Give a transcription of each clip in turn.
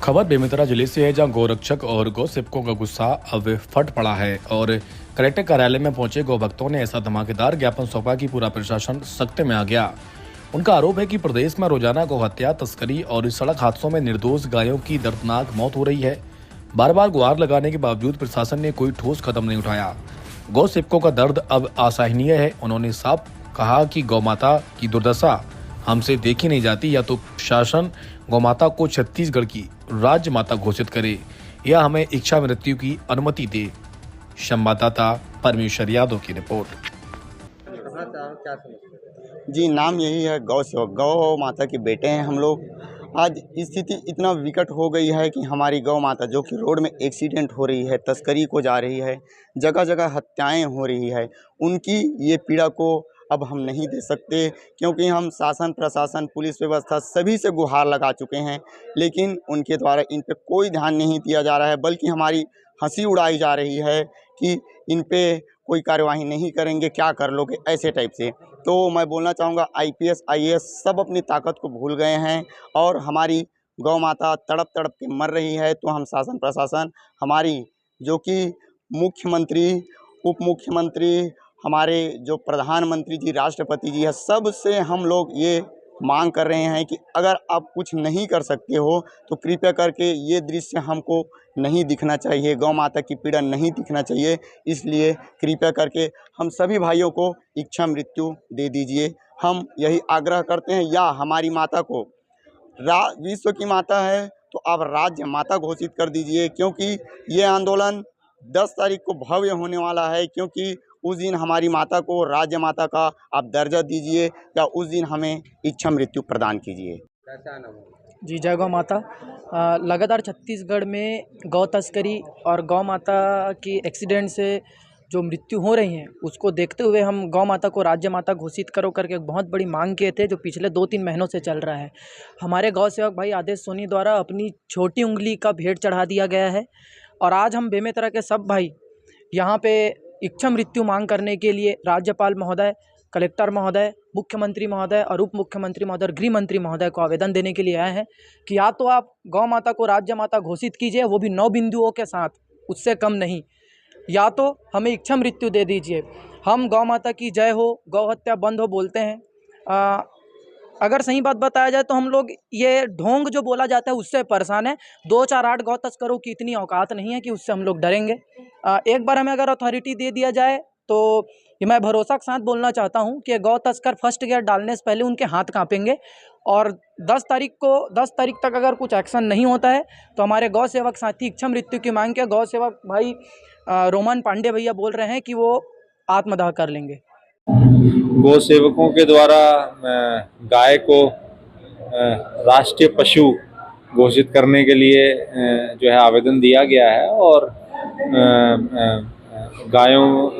खबर बेमेतरा जिले से है, जहां गोरक्षक और गौ सेवकों का गुस्सा अब फट पड़ा है और कलेक्टर कार्यालय में पहुंचे गौ भक्तों ने ऐसा धमाकेदार ज्ञापन सौंपा कि पूरा प्रशासन सख्ते में आ गया। उनका आरोप है कि प्रदेश में रोजाना गौ हत्या, तस्करी और सड़क हादसों में निर्दोष गायों की दर्दनाक मौत हो रही है। बार बार गुहार लगाने के बावजूद प्रशासन ने कोई ठोस कदम नहीं उठाया। गौ सेवकों का दर्द अब असहनीय है। उन्होंने साफ कहा कि गौ माता की दुर्दशा हमसे देखी नहीं जाती। या तो शासन गौमाता को छत्तीसगढ़ की राज्य माता घोषित करे या हमें इच्छा मृत्यु की अनुमति दे। संवाददाता परमेश्वर यादव की रिपोर्ट। जी, नाम यही है गौ सेवक। गौ माता के बेटे हैं हम लोग। आज स्थिति इतना विकट हो गई है कि हमारी गौ माता जो कि रोड में एक्सीडेंट हो रही है, तस्करी को जा रही है, जगह जगह हत्याएं हो रही है, उनकी ये पीड़ा को अब हम नहीं दे सकते, क्योंकि हम शासन, प्रशासन, पुलिस व्यवस्था सभी से गुहार लगा चुके हैं, लेकिन उनके द्वारा इन पे कोई ध्यान नहीं दिया जा रहा है, बल्कि हमारी हंसी उड़ाई जा रही है कि इन पे कोई कार्यवाही नहीं करेंगे, क्या कर लोगे, ऐसे टाइप से। तो मैं बोलना चाहूँगा, आईपीएस, आईएएस सब अपनी ताकत को भूल गए हैं और हमारी गौ माता तड़प तड़प के मर रही है। तो हम शासन, प्रशासन, हमारी जो कि मुख्यमंत्री, उप मुख्यमंत्री, हमारे जो प्रधानमंत्री जी, राष्ट्रपति जी है, सबसे हम लोग ये मांग कर रहे हैं कि अगर आप कुछ नहीं कर सकते हो तो कृपया करके ये दृश्य हमको नहीं दिखना चाहिए, गौ माता की पीड़ा नहीं दिखना चाहिए। इसलिए कृपया करके हम सभी भाइयों को इच्छा मृत्यु दे दीजिए। हम यही आग्रह करते हैं, या हमारी माता को विश्व की माता है तो आप राज्य माता घोषित कर दीजिए, क्योंकि ये आंदोलन 10 तारीख को भव्य होने वाला है। क्योंकि उस दिन हमारी माता को राज्य माता का आप दर्जा दीजिए, या उस दिन हमें इच्छा मृत्यु प्रदान कीजिए। जी, जय गौ माता। लगातार छत्तीसगढ़ में गौ तस्करी और गौ माता की एक्सीडेंट से जो मृत्यु हो रही हैं, उसको देखते हुए हम गौ माता को राज्य माता घोषित करो करके एक बहुत बड़ी मांग किए थे, जो पिछले 2-3 महीनों से चल रहा है। हमारे गौ सेवक भाई आदेश सोनी द्वारा अपनी छोटी उंगली का भेंट चढ़ा दिया गया है और आज हम बेमेतरा के सब भाई यहाँ पे इच्छा मृत्यु मांग करने के लिए राज्यपाल महोदय, कलेक्टर महोदय, मुख्यमंत्री महोदय और उप मुख्यमंत्री महोदय और गृह मंत्री महोदय को आवेदन देने के लिए आए हैं कि या तो आप गौ माता को राज्य माता घोषित कीजिए, वो भी 9 बिंदुओं के साथ, उससे कम नहीं, या तो हमें इच्छा मृत्यु दे दीजिए। हम गौ माता की जय हो, गौ हत्या बंद हो बोलते हैं। अगर सही बात बताया जाए तो हम लोग ये ढोंग जो बोला जाता है उससे परेशान है। 2-4-8 गौ तस्करों की इतनी औकात नहीं है कि उससे हम लोग डरेंगे। एक बार हमें अगर अथॉरिटी दे दिया जाए तो ये मैं भरोसा के साथ बोलना चाहता हूँ कि गौ तस्कर फर्स्ट गियर डालने से पहले उनके हाथ कांपेंगे और 10 तारीख तक अगर कुछ एक्शन नहीं होता है तो हमारे गौ सेवक साथी इच्छा मृत्यु की मांग के गौ सेवक भाई रोमन पांडे भैया बोल रहे हैं कि वो आत्मदाह कर लेंगे। गौ सेवकों के द्वारा गाय को राष्ट्रीय पशु घोषित करने के लिए जो है आवेदन दिया गया है और गायों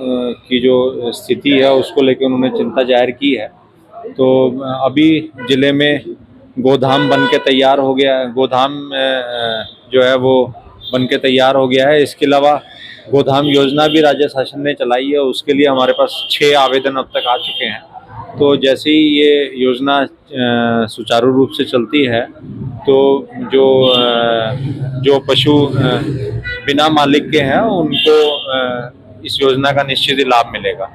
की जो स्थिति है उसको लेकर उन्होंने चिंता जाहिर की है। तो अभी जिले में गोधाम बन के तैयार हो गया, गोधाम जो है वो बन के तैयार हो गया है। इसके अलावा गोधाम योजना भी राज्य शासन ने चलाई है, उसके लिए हमारे पास 6 आवेदन अब तक आ चुके हैं। तो जैसे ही ये योजना सुचारू रूप से चलती है तो जो पशु बिना मालिक के हैं उनको इस योजना का निश्चित ही लाभ मिलेगा।